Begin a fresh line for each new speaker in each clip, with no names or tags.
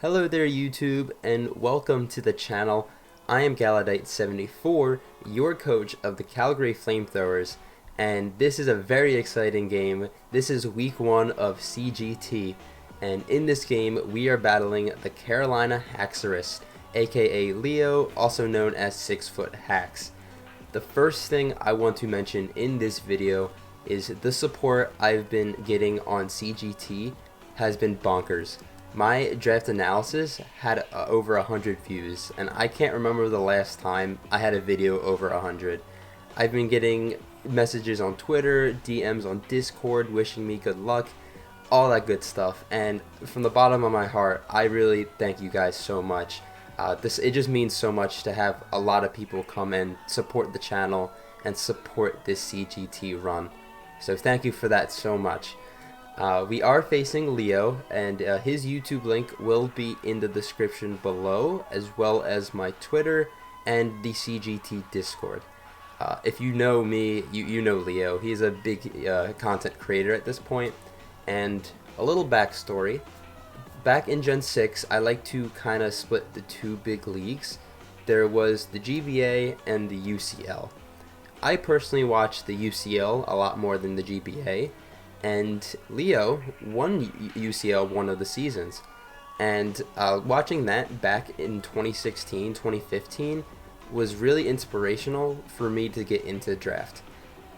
Hello there YouTube, and welcome to the channel. I am Galadite74, your coach of the Calgary Flamethrowers, and this is a very exciting game. This is week 1 of CGT, and in this game we are battling the Carolina Haxorus, aka Leo, also known as 6-foot Hax. The first thing I want to mention in this video is the support I've been getting on CGT has been bonkers. My draft analysis had over 100 views, and I can't remember the last time I had a video over 100. I've been getting messages on Twitter, DMs on Discord wishing me good luck, all that good stuff, and from the bottom of my heart, I really thank you guys so much. It just means so much to have a lot of people come and support the channel and support this CGT run. So thank you for that so much. We are facing Leo, and his YouTube link will be in the description below, as well as my Twitter and the CGT Discord. If you know me, you know Leo. He's a big content creator at this point. And a little backstory. Back in Gen 6, I like to kind of split the two big leagues. There was the GBA and the UCL. I personally watched the UCL a lot more than the GBA. And Leo won UCL one of the seasons, and watching that back in 2016, 2015 was really inspirational for me to get into draft.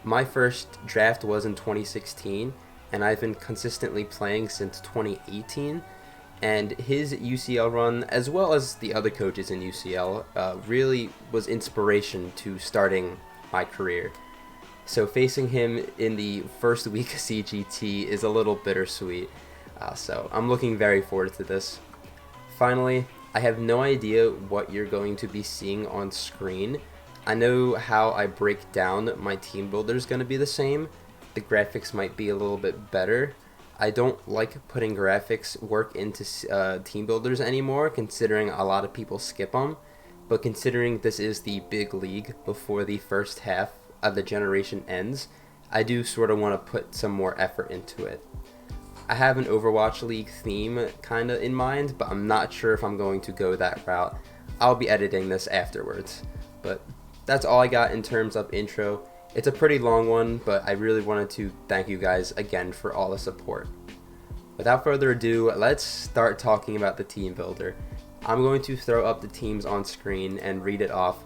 My first draft was in 2016, and I've been consistently playing since 2018, and his UCL run, as well as the other coaches in UCL, really was inspiration to starting my career. So facing him in the first week of CGT is a little bittersweet, so I'm looking very forward to this. Finally, I have no idea what you're going to be seeing on screen. I know how I break down my team builder is going to be the same. The graphics might be a little bit better. I don't like putting graphics work into team builders anymore, considering a lot of people skip them, but considering this is the big league before the first half of the generation ends, I do sort of want to put some more effort into it. I have an Overwatch League theme kind of in mind, but I'm not sure if I'm going to go that route. I'll be editing this afterwards. But that's all I got in terms of intro. It's a pretty long one, but I really wanted to thank you guys again for all the support. Without further ado, let's start talking about the team builder. I'm going to throw up the teams on screen and read it off.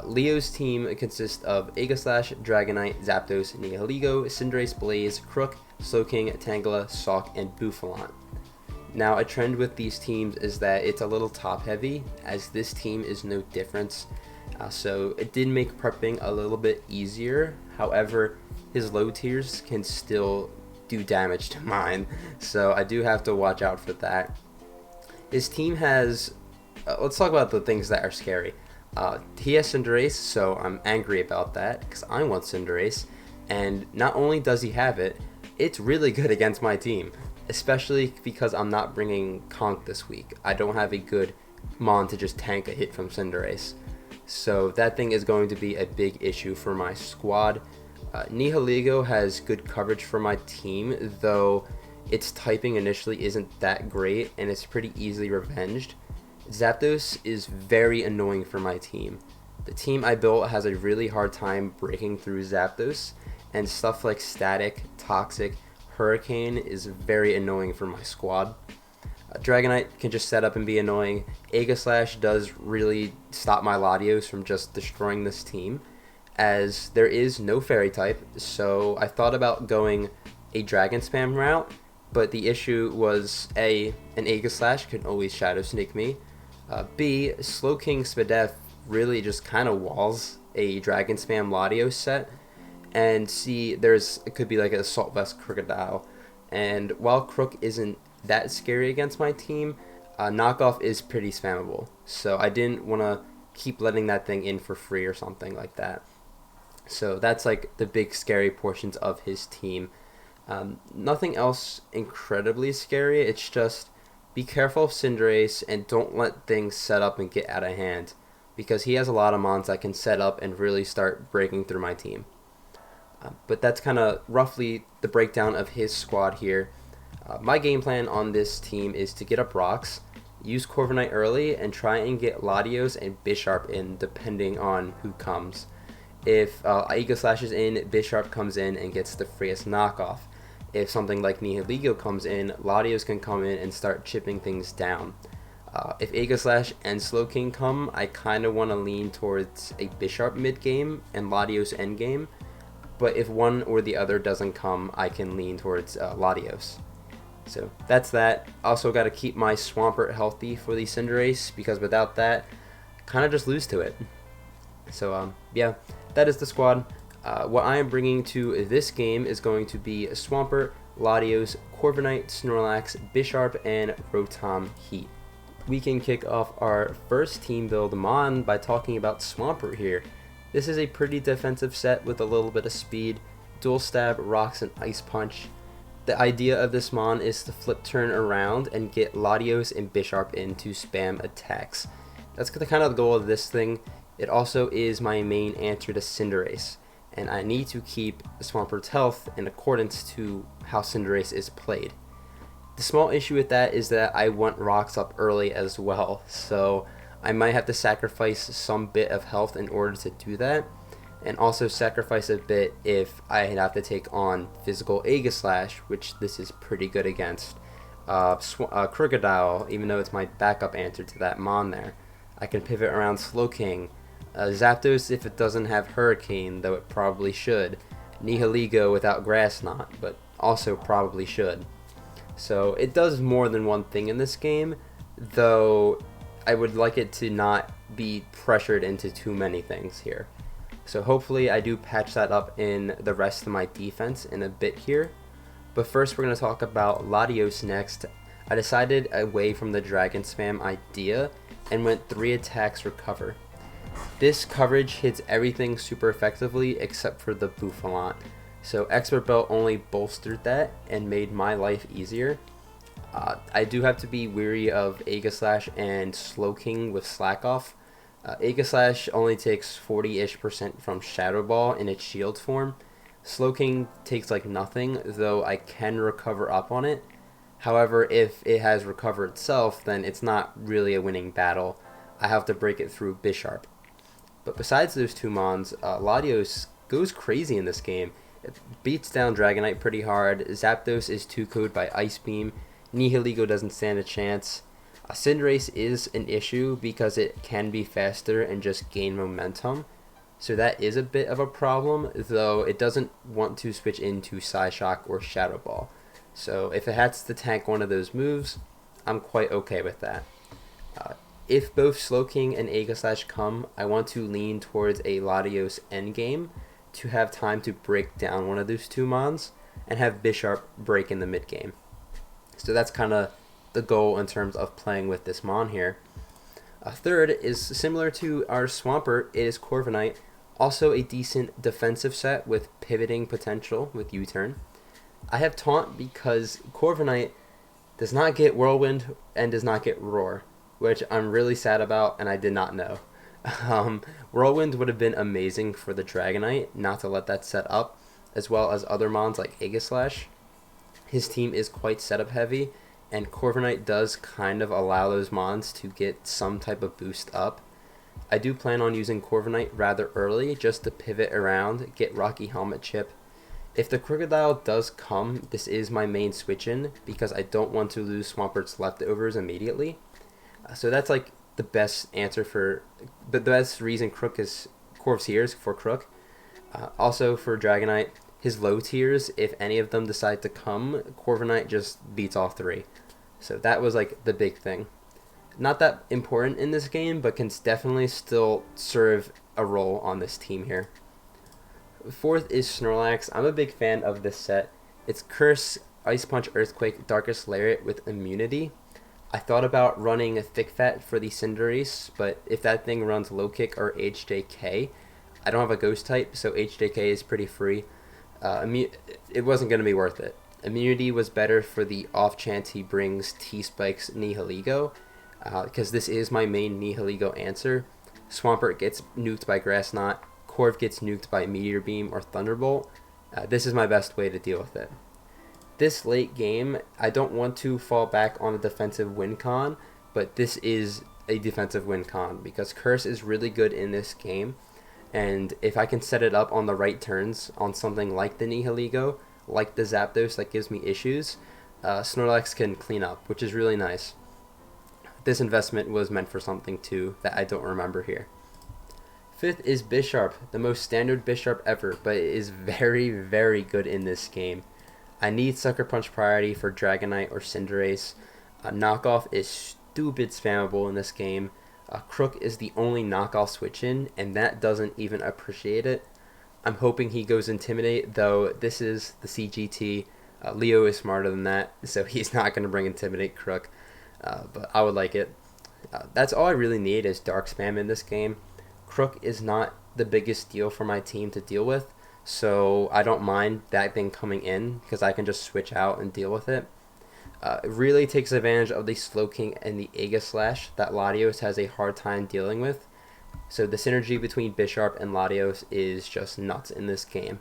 Leo's team consists of Aegislash, Dragonite, Zapdos, Nihilego, Cinderace, Blaze, Crook, Slowking, Tangela, Sawk, and Bouffalant. Now, a trend with these teams is that it's a little top heavy, as this team is no difference. So it did make prepping a little bit easier. However, his low tiers can still do damage to mine, so I do have to watch out for that. His team has, let's talk about the things that are scary. He has Cinderace, so I'm angry about that because I want Cinderace, and not only does he have it, it's really good against my team, especially because I'm not bringing Conk this week. I don't have a good Mon to just tank a hit from Cinderace, so that thing is going to be a big issue for my squad. Nihilego has good coverage for my team, though its typing initially isn't that great and it's pretty easily revenged. Zapdos is very annoying for my team. The team I built has a really hard time breaking through Zapdos, and stuff like Static, Toxic, Hurricane is very annoying for my squad. Dragonite can just set up and be annoying. Aegislash does really stop my Latios from just destroying this team, as there is no Fairy type, so I thought about going a Dragon Spam route, but the issue was A, an Aegislash can always Shadow Sneak me, B, Slowking Spadef really just kind of walls a Dragon Spam Latios set, and C, it could be like an Assault Vest Crocodile, and while Crook isn't that scary against my team, Knockoff is pretty spammable, so I didn't want to keep letting that thing in for free or something like that. So that's like the big scary portions of his team. Nothing else incredibly scary, it's just be careful of Cinderace and don't let things set up and get out of hand, because he has a lot of mons that can set up and really start breaking through my team. But that's kind of roughly the breakdown of his squad here. My game plan on this team is to get up rocks, use Corviknight early and try and get Latios and Bisharp in depending on who comes. If Aegislash Slash is in, Bisharp comes in and gets the freest knockoff. If something like Nihilego comes in, Latios can come in and start chipping things down. If Aegislash Slash and Slowking come, I kind of want to lean towards a Bisharp mid-game and Latios end-game. But if one or the other doesn't come, I can lean towards Latios. So that's that. Also got to keep my Swampert healthy for the Cinderace, because without that, kind of just lose to it. So yeah, that is the squad. What I am bringing to this game is going to be Swampert, Latios, Corviknight, Snorlax, Bisharp, and Rotom Heat. We can kick off our first team build Mon by talking about Swampert here. This is a pretty defensive set with a little bit of speed, dual stab, rocks, and ice punch. The idea of this Mon is to flip turn around and get Latios and Bisharp in to spam attacks. That's the kind of goal of this thing. It also is my main answer to Cinderace, and I need to keep Swampert's health in accordance to how Cinderace is played. The small issue with that is that I want rocks up early as well, so I might have to sacrifice some bit of health in order to do that, and also sacrifice a bit if I have to take on physical Aegislash, which this is pretty good against. Crocodile, even though it's my backup answer to that Mon there. I can pivot around Slowking. Zapdos if it doesn't have Hurricane, though it probably should. Nihilego without Grass Knot, but also probably should. So it does more than one thing in this game, though I would like it to not be pressured into too many things here. So hopefully I do patch that up in the rest of my defense in a bit here. But first we're going to talk about Latios next. I decided away from the Dragon Spam idea and went 3 attacks recover. This coverage hits everything super effectively except for the Bouffalant. So Expert Belt only bolstered that and made my life easier. I do have to be weary of Aegislash and Slowking with Slack Off. Aegislash only takes 40-ish% from Shadow Ball in its shield form. Slowking takes like nothing, though I can recover up on it. However, if it has recovered itself, then it's not really a winning battle. I have to break it through Bisharp. But besides those two Mons, Latios goes crazy in this game. It beats down Dragonite pretty hard. Zapdos is 2-K'd by Ice Beam. Nihilego doesn't stand a chance. Cinderace is an issue because it can be faster and just gain momentum. So that is a bit of a problem, though it doesn't want to switch into Psyshock or Shadow Ball. So if it has to tank one of those moves, I'm quite okay with that. If both Slowking and Aegislash come, I want to lean towards a Latios endgame to have time to break down one of those two Mons and have Bisharp break in the mid game. So that's kind of the goal in terms of playing with this Mon here. Third is similar to our Swampert, it is Corviknight, also a decent defensive set with pivoting potential with U-turn. I have Taunt because Corviknight does not get Whirlwind and does not get Roar, which I'm really sad about and I did not know. Whirlwind would have been amazing for the Dragonite, not to let that set up, as well as other Mons like Aegislash. His team is quite setup heavy, and Corviknight does kind of allow those Mons to get some type of boost up. I do plan on using Corviknight rather early just to pivot around, get Rocky Helmet Chip. If the Crocodile does come, this is my main switch in because I don't want to lose Swampert's leftovers immediately. So that's like the best answer for the best reason Corv's here is for Crook. Also for Dragonite, his low tiers, if any of them decide to come, Corviknight just beats all 3. So that was like the big thing. Not that important in this game, but can definitely still serve a role on this team here. Fourth is Snorlax. I'm a big fan of this set. It's Curse, Ice Punch, Earthquake, Darkest Lariat with immunity. I thought about running a Thick Fat for the Cinderace, but if that thing runs Low Kick or HJK, I don't have a Ghost type, so HJK is pretty free. It wasn't going to be worth it. Immunity was better for the off chance he brings T-Spike's Nihilego, because this is my main Nihilego answer. Swampert gets nuked by Grass Knot, Corv gets nuked by Meteor Beam or Thunderbolt. This is my best way to deal with it. This late game, I don't want to fall back on a defensive win con, but this is a defensive win con because Curse is really good in this game, and if I can set it up on the right turns on something like the Nihilego, like the Zapdos that gives me issues, Snorlax can clean up, which is really nice. This investment was meant for something too that I don't remember here. Fifth is Bisharp, the most standard Bisharp ever, but it is very, very good in this game. I need Sucker Punch priority for Dragonite or Cinderace. Knockoff is stupid spammable in this game. Crook is the only knockoff switch in, and that doesn't even appreciate it. I'm hoping he goes Intimidate, though this is the CGT. Leo is smarter than that, so he's not going to bring Intimidate Crook, but I would like it. That's all I really need is Dark Spam in this game. Crook is not the biggest deal for my team to deal with, so I don't mind that thing coming in because I can just switch out and deal with it. It really takes advantage of the Slowking and the Aegislash that Latios has a hard time dealing with. So the synergy between Bisharp and Latios is just nuts in this game.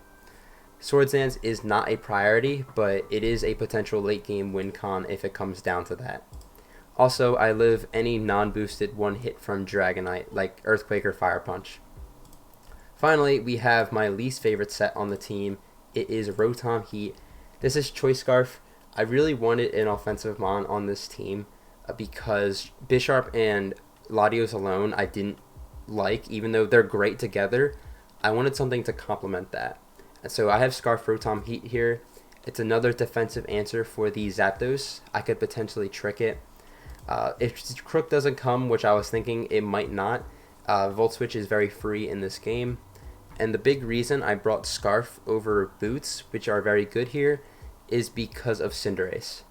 Swords Dance is not a priority, but it is a potential late game win con if it comes down to that. Also, I live any non-boosted one hit from Dragonite, like Earthquake or Fire Punch. Finally, we have my least favorite set on the team. It is Rotom Heat. This is Choice Scarf. I really wanted an offensive mon on this team because Bisharp and Latios alone I didn't like, even though they're great together. I wanted something to complement that. And so I have Scarf Rotom Heat here. It's another defensive answer for the Zapdos. I could potentially trick it. If Crook doesn't come, which I was thinking it might not, Volt Switch is very free in this game. And the big reason I brought Scarf over Boots, which are very good here, is because of Cinderace.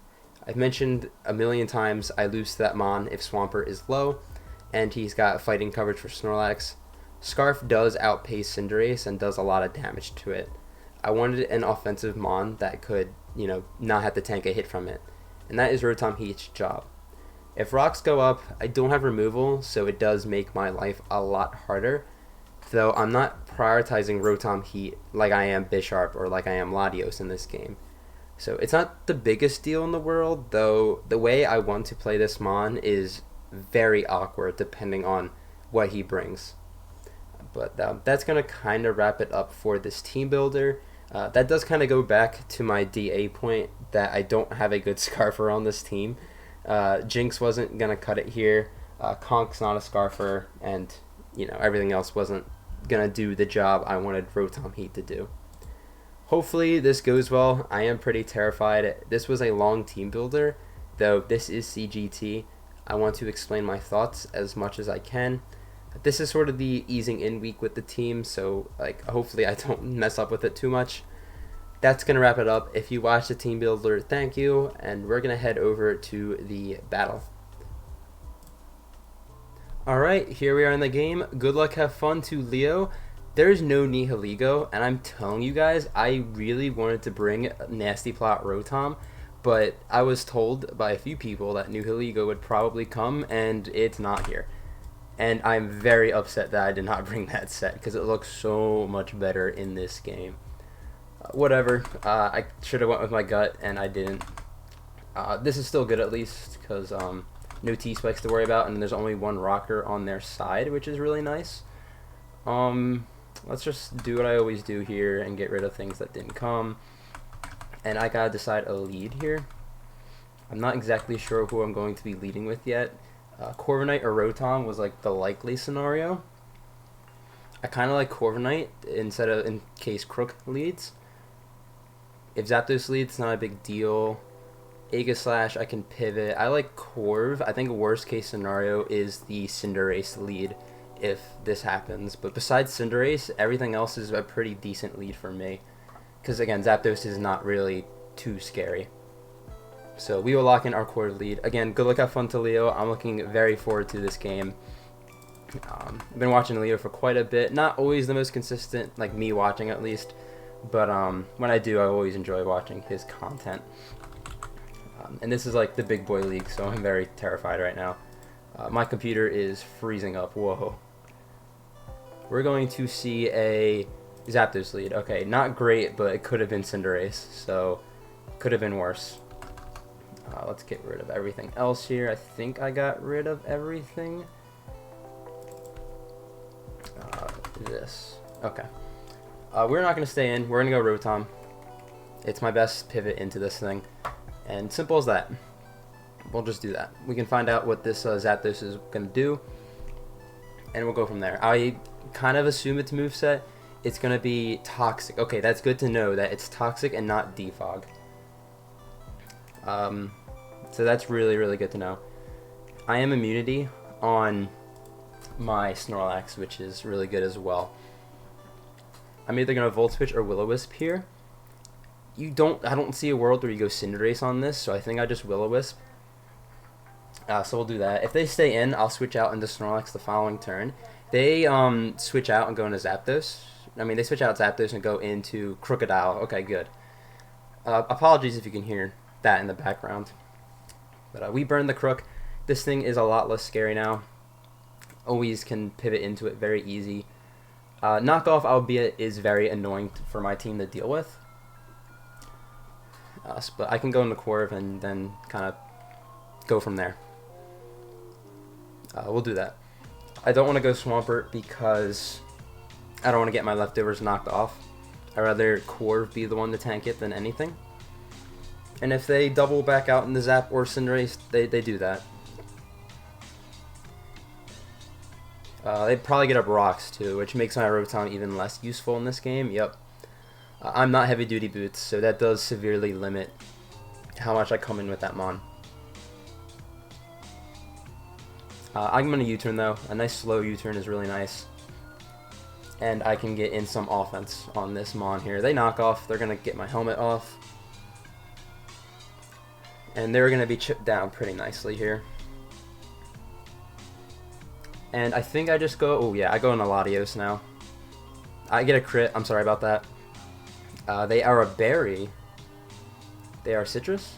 I've mentioned a million times I lose to that Mon if Swampert is low, and he's got fighting coverage for Snorlax. Scarf does outpace Cinderace and does a lot of damage to it. I wanted an offensive Mon that could, not have to tank a hit from it, and that is Rotom Heat's job. If rocks go up, I don't have removal, so it does make my life a lot harder, though I'm not prioritizing Rotom Heat like I am Bisharp or like I am Latios in this game. So it's not the biggest deal in the world, though the way I want to play this Mon is very awkward depending on what he brings. But that's going to kind of wrap it up for this team builder. That does kind of go back to my DA point that I don't have a good Scarfer on this team. Jinx wasn't going to cut it here. Conk's not a Scarfer, and everything else wasn't going to do the job I wanted Rotom Heat to do. Hopefully this goes well. I am pretty terrified. This was a long team builder, though this is CGT. I want to explain my thoughts as much as I can. This is sort of the easing in week with the team, so hopefully I don't mess up with it too much. That's going to wrap it up. If you watched the team builder, thank you, and we're going to head over to the battle. Alright, here we are in the game. Good luck, have fun to Leo. There's no Nihilego, and I'm telling you guys, I really wanted to bring Nasty Plot Rotom, but I was told by a few people that Nihilego would probably come, and it's not here. And I'm very upset that I did not bring that set, because it looks so much better in this game. Whatever, I should have went with my gut, and I didn't. This is still good at least, because no T-Spikes to worry about, and there's only one rocker on their side, which is really nice. Let's just do what I always do here and get rid of things that didn't come. And I gotta decide a lead here. I'm not exactly sure who I'm going to be leading with yet. Corviknight or Rotom was like the likely scenario. I kind of like Corviknight in case Crook leads. If Zapdos leads, not a big deal. Aegislash, I can pivot. I like Corv. I think worst case scenario is the Cinderace lead if this happens. But besides Cinderace, everything else is a pretty decent lead for me. Because again, Zapdos is not really too scary. So we will lock in our Corv lead. Again, good luck, have fun to Leo. I'm looking very forward to this game. I've been watching Leo for quite a bit. Not always the most consistent, like me watching at least. But when I do, I always enjoy watching his content. And this is like the big boy league, so I'm very terrified right now. My computer is freezing up. Whoa. We're going to see a Zapdos lead. Okay, not great, but it could have been Cinderace, so could have been worse. Let's get rid of everything else here. I think I got rid of everything. This. Okay. We're not going to stay in. We're going to go Rotom. It's my best pivot into this thing. And simple as that. We'll just do that. We can find out what this Zapdos is going to do. And we'll go from there. I kind of assume its moveset. It's going to be Toxic. Okay, that's good to know that it's Toxic and not Defog. So that's really, really good to know. I am immunity on my Snorlax, which is really good as well. I'm either going to Volt Switch or Will-O-Wisp here. I don't see a world where you go Cinderace on this, so I think I just Will-O-Wisp. So we'll do that. If they stay in, I'll switch out into Snorlax the following turn. They switch out and go into Zapdos. I mean, they switch out Zapdos and go into Crocodile. Okay, good. Apologies if you can hear that in the background. But we burned the Crook. This thing is a lot less scary now. Always can pivot into it very easy. Knockoff, albeit, is very annoying for my team to deal with. But I can go into Corv and then kind of go from there. We'll do that. I don't want to go Swampert because I don't want to get my leftovers knocked off. I'd rather Corv be the one to tank it than anything. And if they double back out in the Zap or Cinderace, they do that. They probably get up Rocks too, which makes my Rotom even less useful in this game. Yep. I'm not heavy duty boots, so that does severely limit how much I come in with that Mon. I'm going to U-turn though. A nice slow U-turn is really nice. And I can get in some offense on this Mon here. They knock off. They're going to get my helmet off. And they're going to be chipped down pretty nicely here. And I think I just go... Oh yeah, I go into Latios now. I get a crit. I'm sorry about that. They are a berry. They are citrus?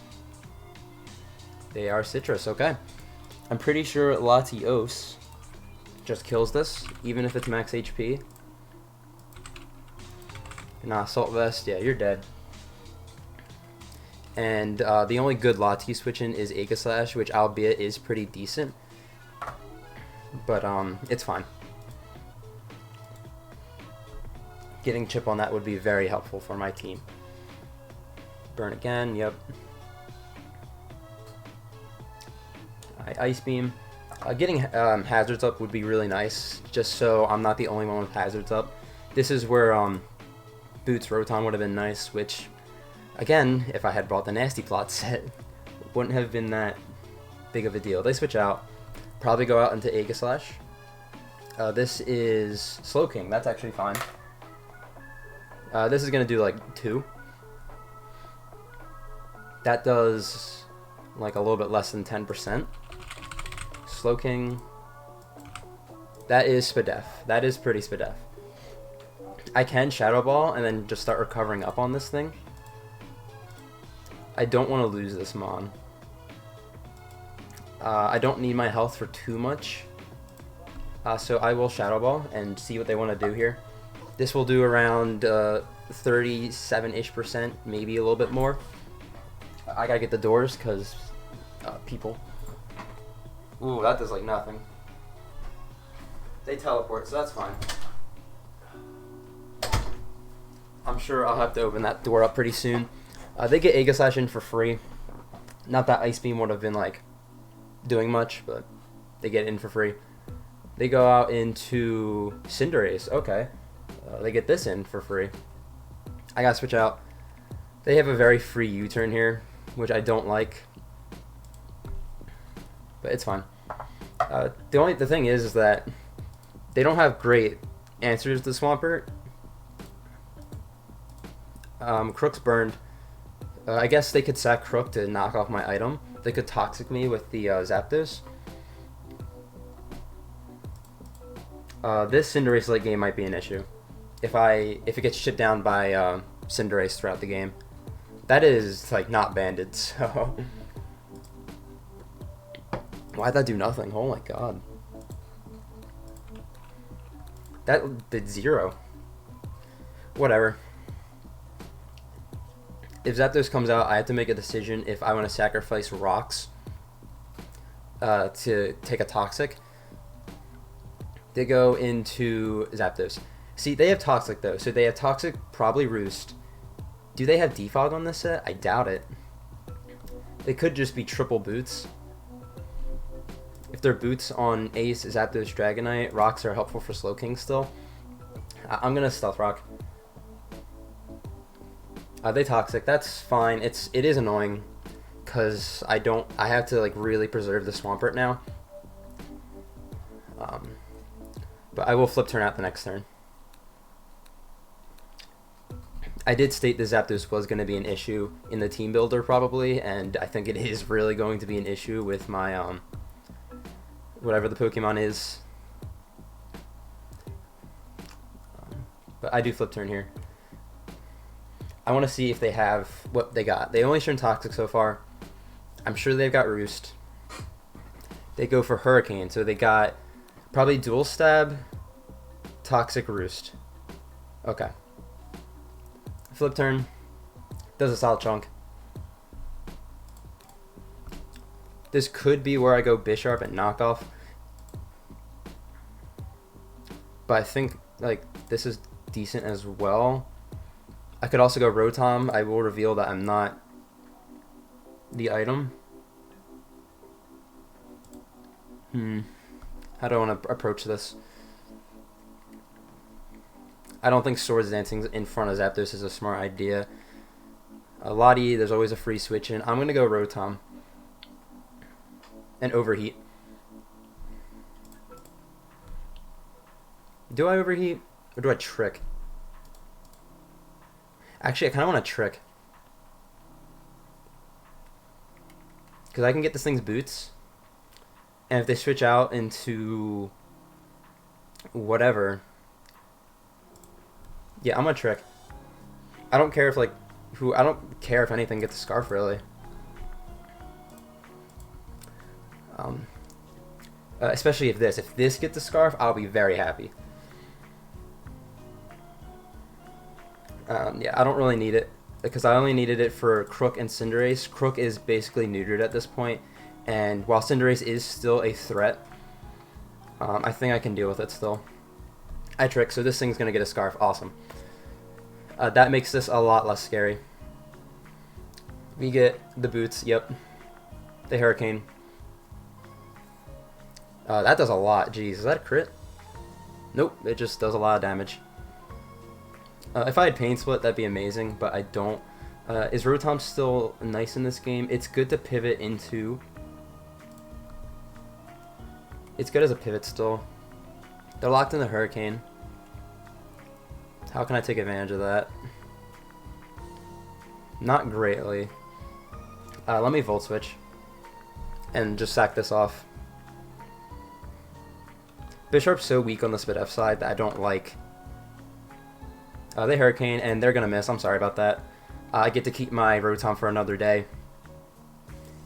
They are citrus, okay. I'm pretty sure Latios just kills this, even if it's max HP. Nah, Assault Vest, yeah, you're dead. And the only good Lati switch in is Aegislash, which albeit is pretty decent. But it's fine. Getting chip on that would be very helpful for my team. Burn again, yep. Ice Beam. Getting hazards up would be really nice, just so I'm not the only one with hazards up. This is where Boots Rotom would have been nice, which, again, if I had brought the Nasty Plot set, wouldn't have been that big of a deal. They switch out. Probably go out into Aegislash. This is Slowking. That's actually fine. This is going to do like 2. That does like a little bit less than 10%. Slowking. That is Spadef. That is pretty Spadef. I can Shadow Ball and then just start recovering up on this thing. I don't want to lose this Mon. I don't need my health for too much. So I will Shadow Ball and see what they want to do here. This will do around 37-ish%, maybe a little bit more. I gotta get the doors because people. Ooh, that does like nothing. They teleport, so that's fine. I'm sure I'll have to open that door up pretty soon. They get Aegislash in for free. Not that Ice Beam would have been like doing much, but they get in for free. They go out into Cinderace. Okay. They get this in for free. I gotta switch out. They have a very free U-turn here, which I don't like. But it's fine. The thing is that they don't have great answers to Swampert. Crook's burned. I guess they could sack Crook to knock off my item. They could Toxic me with the Zapdos. This Cinderace late game might be an issue. If it gets shit down by Cinderace throughout the game. That is like not banded, so why'd that do nothing? Oh my god. That did 0. Whatever. if Zapdos comes out, I have to make a decision if I want to sacrifice rocks to take a Toxic. They go into Zapdos. See, they have Toxic though, so they have Toxic, probably Roost. Do they have Defog on this set? I doubt it. They could just be triple boots. If they're boots on Ace, Zapdos, Dragonite, rocks are helpful for Slowking still. I'm gonna Stealth Rock. They Toxic, that's fine. It is annoying because I have to like really preserve the Swampert now. But I will flip turn out the next turn. I did state that Zapdos was going to be an issue in the team builder probably, and I think it is really going to be an issue with my whatever the Pokemon is. But I do flip turn here. I want to see if they have what they got. They only shown Toxic so far. I'm sure they've got Roost. They go for Hurricane, so they got probably Dual Stab, Toxic, Roost. Okay. Flip turn. Does a solid chunk. This could be where I go Bisharp and Knockoff. But I think like this is decent as well. I could also go Rotom. I will reveal that I'm not the item. How do I want to approach this? I don't think Swords Dancing in front of Zapdos is a smart idea. Lottie, there's always a free switch in. I'm going to go Rotom. And Overheat. Do I Overheat? Or do I Trick? Actually, I kind of want to Trick. Because I can get this thing's boots. And if they switch out into whatever... Yeah, I'm gonna Trick. I don't care if like I don't care if anything gets a Scarf really. Especially if this gets a Scarf, I'll be very happy. Yeah, I don't really need it because I only needed it for Crook and Cinderace. Crook is basically neutered at this point, and while Cinderace is still a threat, I think I can deal with it still. I Trick, so this thing's gonna get a Scarf. Awesome. That makes this a lot less scary. We get the boots. Yep. The Hurricane. That does a lot. Jeez, is that a crit? Nope. It just does a lot of damage. If I had Pain Split, that'd be amazing, but I don't. Is Rotom still nice in this game? It's good to pivot into. It's good as a pivot still. They're locked in the Hurricane. How can I take advantage of that? Not greatly. Let me Volt Switch. And just sack this off. Bisharp's so weak on the Spit F side that I don't like. They Hurricane, and they're going to miss. I'm sorry about that. I get to keep my Rotom for another day.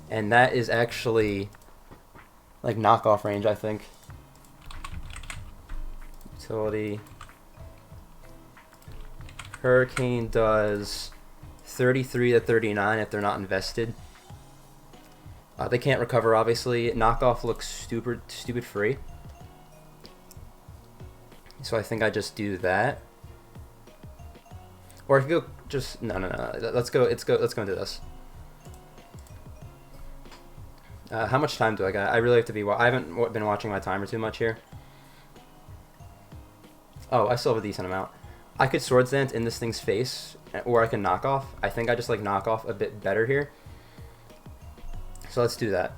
And that is actually like knockoff range, I think. Utility. Hurricane does 33 to 39 if they're not invested. They can't recover, obviously. Knockoff looks stupid free. So I think I just do that. Or I could go just no. Let's go into this. How much time do I got? I really have to be. I haven't been watching my timer too much here. Oh, I still have a decent amount. I could Swords Dance in this thing's face, or I can knock off. I think I just like knock off a bit better here. So let's do that.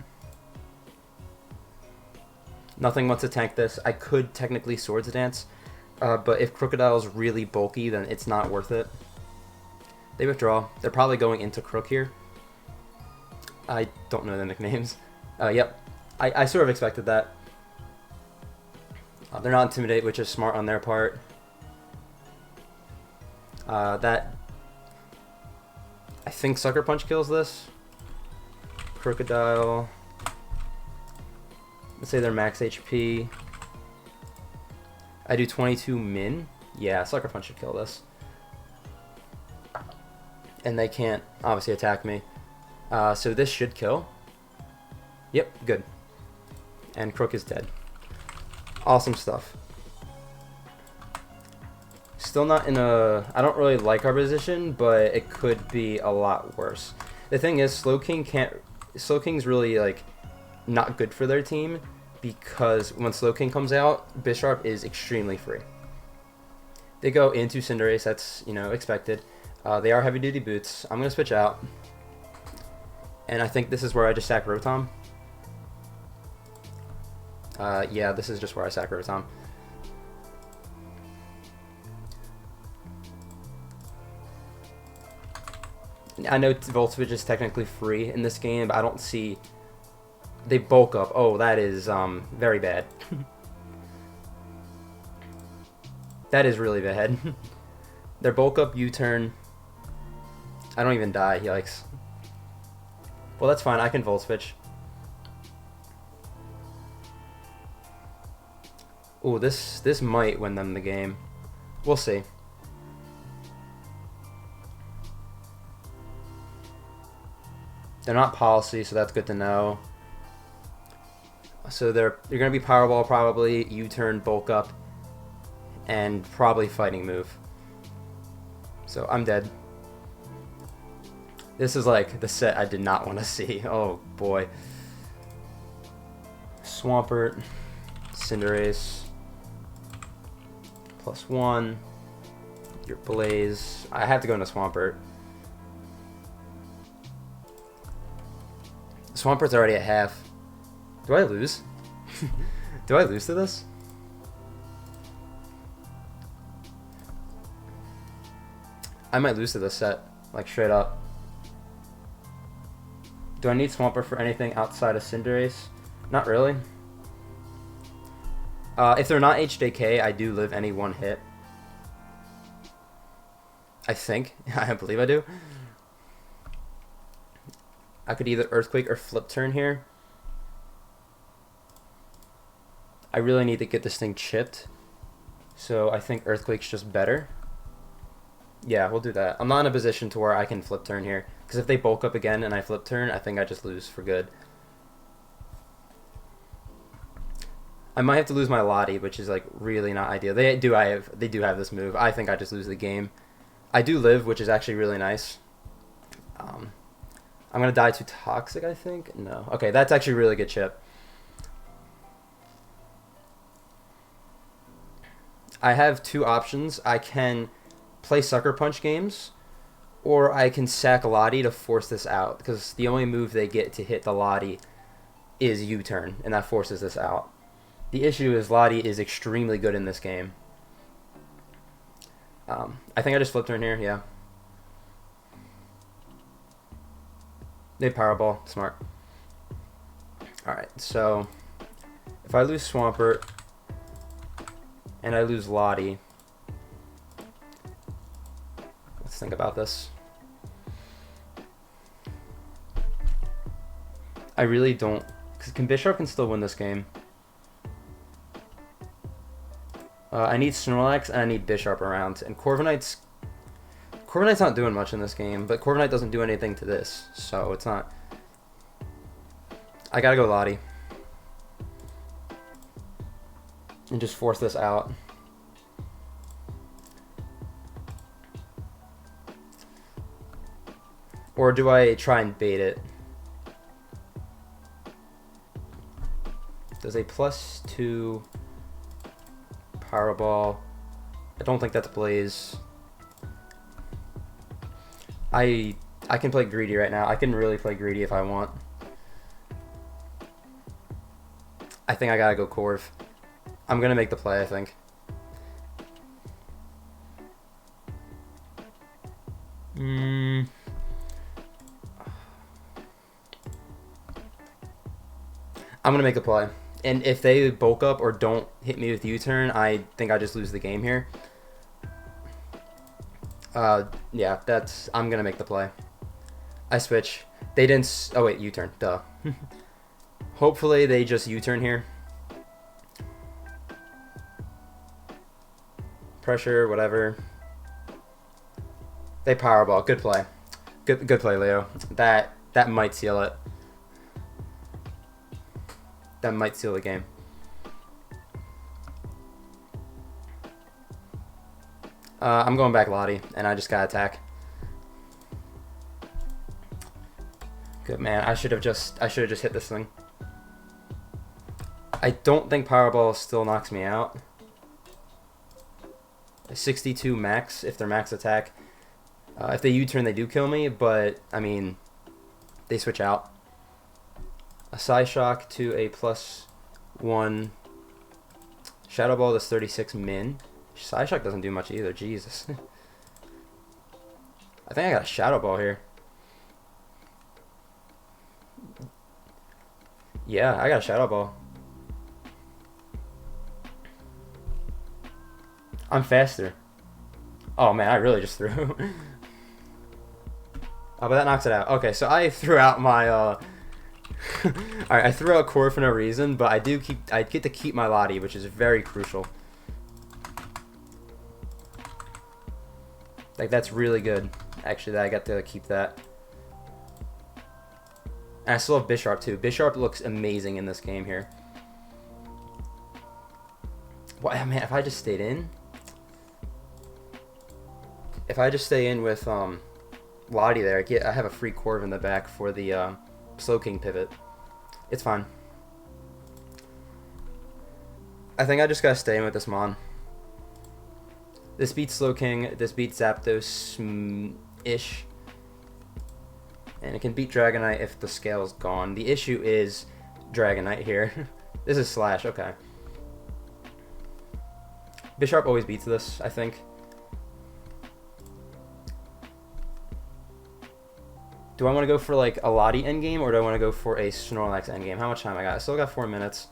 Nothing wants to tank this. I could technically Swords Dance, but if Crocodile's really bulky, then it's not worth it. They withdraw. They're probably going into Crook here. I don't know the nicknames. Yep. I sort of expected that. They're not Intimidate, which is smart on their part. That... I think Sucker Punch kills this. Crocodile... Let's say they're max HP. I do 22 min. Yeah, Sucker Punch should kill this. and they can't obviously attack me. So this should kill. Yep, good. And Crook is dead. Awesome stuff. Still not in a... I don't really like our position, but it could be a lot worse. The thing is, Slowking can't... Slowking's really, like, not good for their team, because when Slowking comes out, Bisharp is extremely free. They go into Cinderace, that's, you know, expected. They are heavy-duty boots. I'm going to switch out. And I think this is where I just sack Rotom. Yeah, this is just where I sack Rotom. I know Volt Switch is technically free in this game, but I don't see... They bulk up. Oh, that is very bad. That is really bad. Their bulk up U-turn. I don't even die. Yikes. Well, that's fine. I can Volt Switch. Ooh, this might win them the game. We'll see. They're not policy, so that's good to know. So you're going to be Powerball probably, U-turn, bulk up, and probably Fighting Move. So I'm dead. This is like the set I did not want to see. Oh boy. Swampert, Cinderace, +1, your Blaze. I have to go into Swampert. Swampert's already at half. Do I lose? Do I lose to this? I might lose to this set, like straight up. Do I need Swampert for anything outside of Cinderace? Not really. If they're not HJK, I do live any one hit. I think. I believe I do. I could either Earthquake or Flip Turn here. I really need to get this thing chipped. So I think Earthquake's just better. Yeah, we'll do that. I'm not in a position to where I can Flip Turn here. Because if they bulk up again and I Flip Turn, I think I just lose for good. I might have to lose my Lottie, which is like really not ideal. They do have this move. I think I just lose the game. I do live, which is actually really nice. I'm going to die to Toxic, I think. No. Okay, that's actually a really good chip. I have two options. I can play Sucker Punch games, or I can sack Lottie to force this out, because the only move they get to hit the Lottie is U-turn, and that forces this out. The issue is Lottie is extremely good in this game. I think I just Flip Turn here, yeah. They Powerball, smart. Alright, so if I lose Swampert and I lose Lottie, let's think about this. I really don't, because Bisharp can still win this game. I need Snorlax and I need Bisharp around, and Corviknight's not doing much in this game, but Corviknight doesn't do anything to this, so it's not. I gotta go Lottie. And just force this out. Or do I try and bait it? Does a +2 Powerball? I don't think that's Blaze. I can play greedy right now. I can really play greedy if I want. I think I gotta go Corv. I'm gonna make the play, I think. I'm gonna make a play. And if they bulk up or don't hit me with U-turn, I think I just lose the game here. Yeah, I'm gonna make the play. I switch. They didn't, oh wait, U-turn, duh. Hopefully they just U-turn here. Pressure, whatever. They Powerball, good play. Good play, Leo. That might seal it. That might seal the game. I'm going back Lottie, and I just got attack. Good man. I should have just hit this thing. I don't think Powerball still knocks me out. 62 max if they're max attack. If they U-turn, they do kill me, but I mean, they switch out. A Psyshock to a +1. Shadow Ball does 36 min. Psyshock doesn't do much either. Jesus. I think I got a Shadow Ball here. Yeah, I got a Shadow Ball. I'm faster. Oh man, I really just threw. Oh, but that knocks it out. Okay, so I threw out my Alright, I threw out Core for no reason, but I get to keep my Lottie, which is very crucial. Like, that's really good, actually, that I got to keep that. And I still have Bisharp, too. Bisharp looks amazing in this game here. Well, man, if I just stayed in... If I just stay in with Lottie there, I have a free Corv in the back for the Slowking pivot. It's fine. I think I just gotta stay in with this Mon. This beats Slowking, this beats Zapdos-ish. And it can beat Dragonite if the scale's gone. The issue is Dragonite here. This is Slash, okay. Bisharp always beats this, I think. Do I want to go for like a Lottie endgame, or do I want to go for a Snorlax endgame? How much time I got? I still got 4 minutes.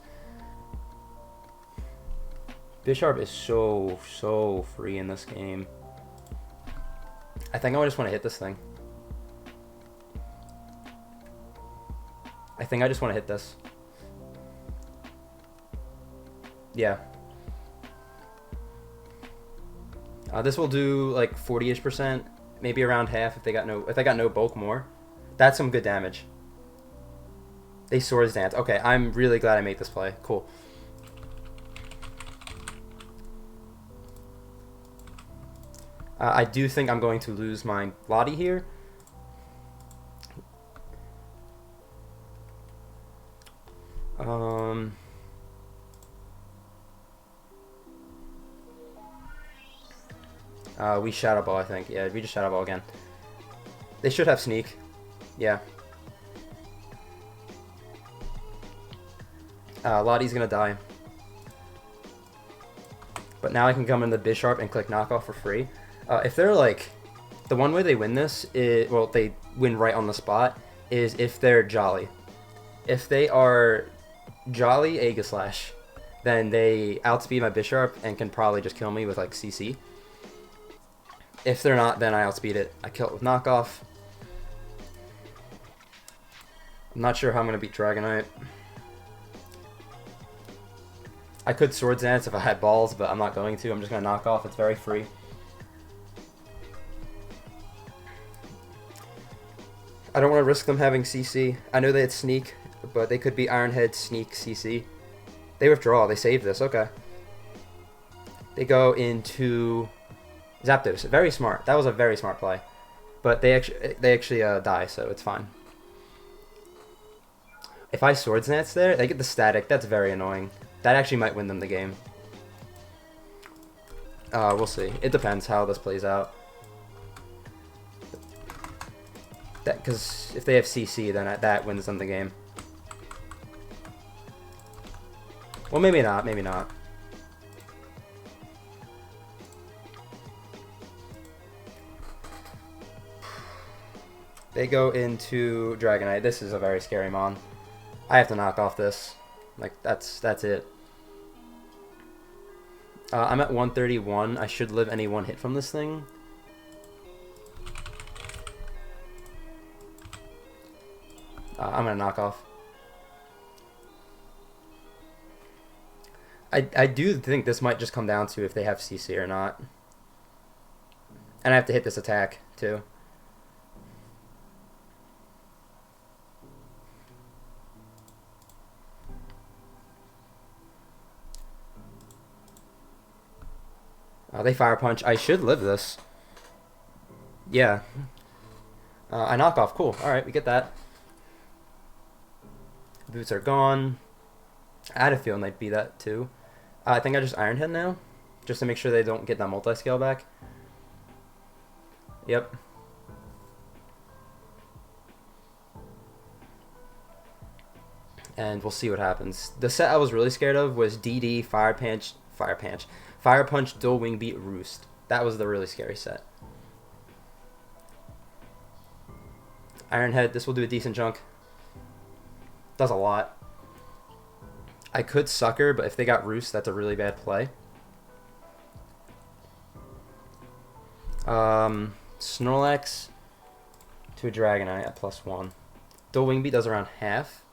Bisharp is so free in this game. I think I just want to hit this thing. I think I just want to hit this. Yeah. This will do like 40-ish%, maybe around half if they got no bulk more. That's some good damage. They Swords Dance. Okay, I'm really glad I made this play. Cool. I do think I'm going to lose my Lottie here. We Shadow Ball, I think. Yeah, we just Shadow Ball again. They should have Sneak. Yeah. Lottie's gonna die. But now I can come in the Bisharp and click Knockoff for free. If they're like... The one way they win this is... Well, they win right on the spot, is if they're Jolly. If they are Jolly Aegislash, then they outspeed my Bisharp and can probably just kill me with like CC. If they're not, then I outspeed it. I kill it with Knockoff. I'm not sure how I'm going to beat Dragonite. I could Swords Dance if I had balls, but I'm not going to. I'm just going to knock off. It's very free. I don't want to risk them having CC. I know they had Sneak, but they could be Iron Head, Sneak, CC. They withdraw. They save this. Okay. They go into Zapdos. Very smart. That was a very smart play. But they actually die, so it's fine. If I Swords Dance there, they get the static. That's very annoying. That actually might win them the game. We'll see. It depends how this plays out. Because if they have CC, then that wins them the game. Well, maybe not. Maybe not. They go into Dragonite. This is a very scary Mon. I have to knock off this. Like, that's it. I'm at 131. I should live any one hit from this thing. I'm gonna knock off. I do think this might just come down to if they have CC or not. And I have to hit this attack, too. They fire punch. I should live this. Yeah. I knock off. Cool. Alright, we get that. Boots are gone. I had a feeling they'd be that too. I think I just Iron Head now, just to make sure they don't get that multi-scale back. Yep. And we'll see what happens. The set I was really scared of was DD, Fire Punch, Dual Wing Beat, Roost. That was the really scary set. Iron Head, this will do a decent chunk. Does a lot. I could Sucker, but if they got Roost, that's a really bad play. Snorlax to a Dragonite at +1. Dual Wing Beat does around half.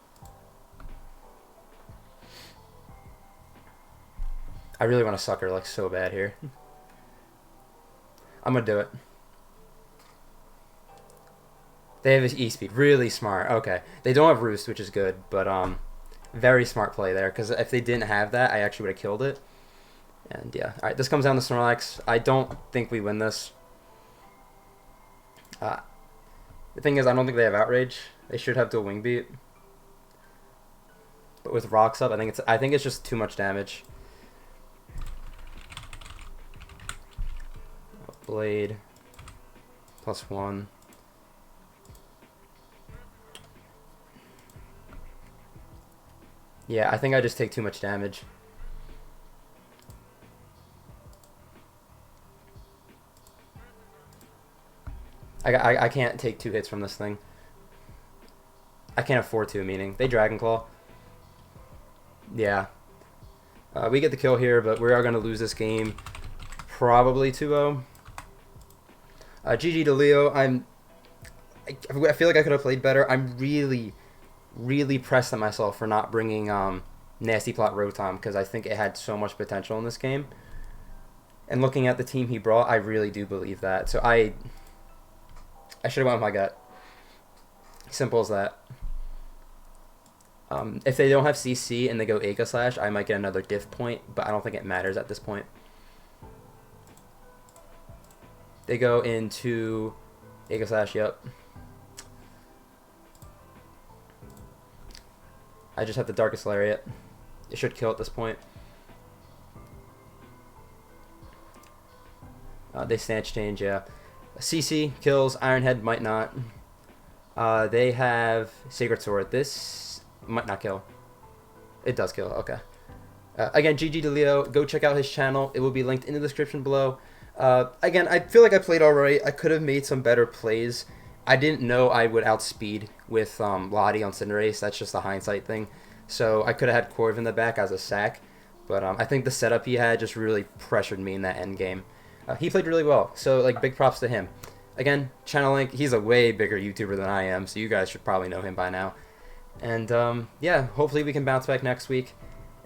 I really want to Sucker like so bad here. I'm gonna do it. They have his E-Speed. Really smart. Okay. They don't have Roost, which is good, but very smart play there, because if they didn't have that, I actually would have killed it. And yeah. Alright, this comes down to Snorlax. I don't think we win this. The thing is, I don't think they have Outrage. They should have Dual Wing Beat. But with Rocks up, I think it's just too much damage. Blade. +1. Yeah, I think I just take too much damage. I can't take 2 hits from this thing. I can't afford to, meaning. They Dragon Claw. Yeah. We get the kill here, but we are going to lose this game. Probably 2-0. GG to Leo. I feel like I could have played better. I'm really pressed at myself for not bringing Nasty Plot Rotom, because I think it had so much potential in this game. And looking at the team he brought, I really do believe that. So I should have went with my gut. Simple as that. If they don't have CC and they go Aegislash Slash, I might get another diff point, but I don't think it matters at this point. They go into Aegislash Slash, yep. I just have the Darkest Lariat. It should kill at this point. They Stance Change, yeah. CC kills, Iron Head might not. They have Sacred Sword. This might not kill. It does kill, okay. Again, GG to Leo. Go check out his channel. It will be linked in the description below. Again, I feel like I played alright. I could have made some better plays. I didn't know I would outspeed with Lottie on Cinderace. That's just a hindsight thing. So I could have had Corv in the back as a sack. But I think the setup he had just really pressured me in that end game. He played really well. So like big props to him. Again, channel link. He's a way bigger YouTuber than I am. So you guys should probably know him by now. And yeah, hopefully we can bounce back next week.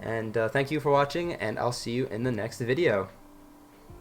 And thank you for watching. And I'll see you in the next video.